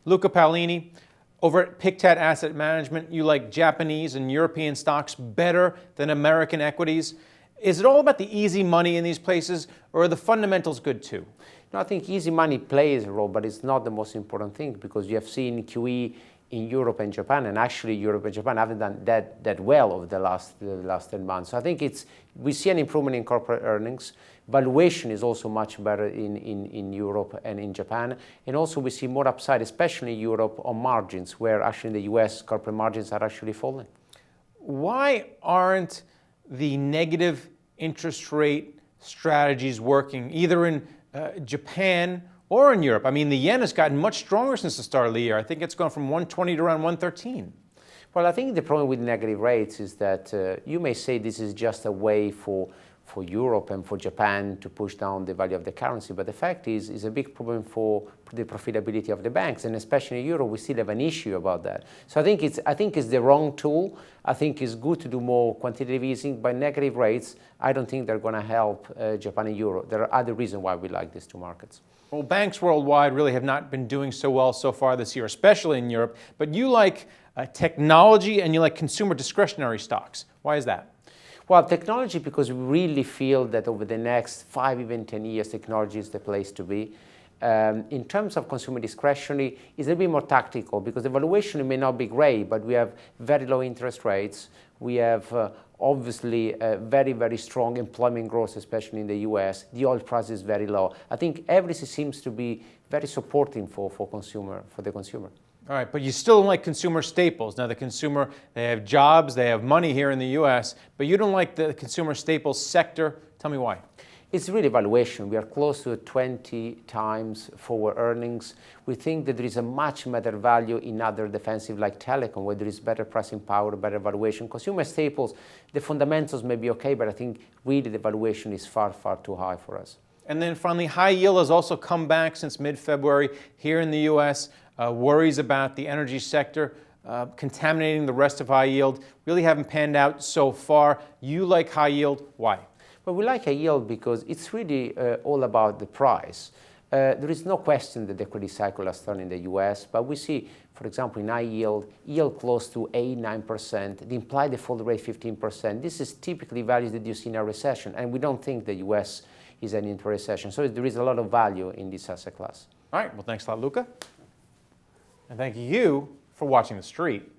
Luca Paolini, over at Pictet Asset Management, you like Japanese and European stocks better than American equities. Is it all about the easy money in these places, or are the fundamentals good too? No, I think easy money plays a role, but it's not the most important thing, because you have seen QE in Europe and Japan, and actually Europe and Japan haven't done that well over the last 10 months. So I think we see an improvement in corporate earnings. Valuation is also much better in Europe and in Japan. And also we see more upside, especially in Europe, on margins, where actually in the US, corporate margins are actually falling. Why aren't the negative interest rate strategies working, either in Japan or in Europe? I mean, the yen has gotten much stronger since the start of the year. I think it's gone from 120 to around 113. Well, I think the problem with negative rates is that you may say this is just a way for Europe and for Japan to push down the value of the currency, but the fact is a big problem for the profitability of the banks, and especially in Europe, we still have an issue about that. So I think it's the wrong tool. I think it's good to do more quantitative easing, but negative rates, I don't think they're going to help Japan and Europe. There are other reasons why we like these two markets. Well, banks worldwide really have not been doing so well so far this year, especially in Europe, but you like technology and you like consumer discretionary stocks. Why is that? Well, technology, because we really feel that over the next 5, even 10 years, technology is the place to be. In terms of consumer discretionary, it's a little bit more tactical, because the valuation may not be great, but we have very low interest rates. We have obviously very, very strong employment growth, especially in the US. The oil price is very low. I think everything seems to be very supporting for the consumer. All right, but you still don't like consumer staples. Now, the consumer, they have jobs, they have money here in the US, but you don't like the consumer staples sector. Tell me why. It's really valuation. We are close to 20 times forward earnings. We think that there is a much better value in other defensive like telecom, where there is better pricing power, better valuation. Consumer staples, the fundamentals may be okay, but I think really the valuation is far, far too high for us. And then finally, high yield has also come back since mid-February here in the US. Worries about the energy sector contaminating the rest of high yield really haven't panned out so far. You like high yield. Why? Well, we like high yield because it's really all about the price. There is no question that the credit cycle has turned in the US, but we see, for example, in high yield close to 8-9%, the implied default rate 15%. This is typically values that you see in a recession, and we don't think the US is heading into a recession. So there is a lot of value in this asset class. All right, well, thanks a lot, Luca. And thank you for watching The Street.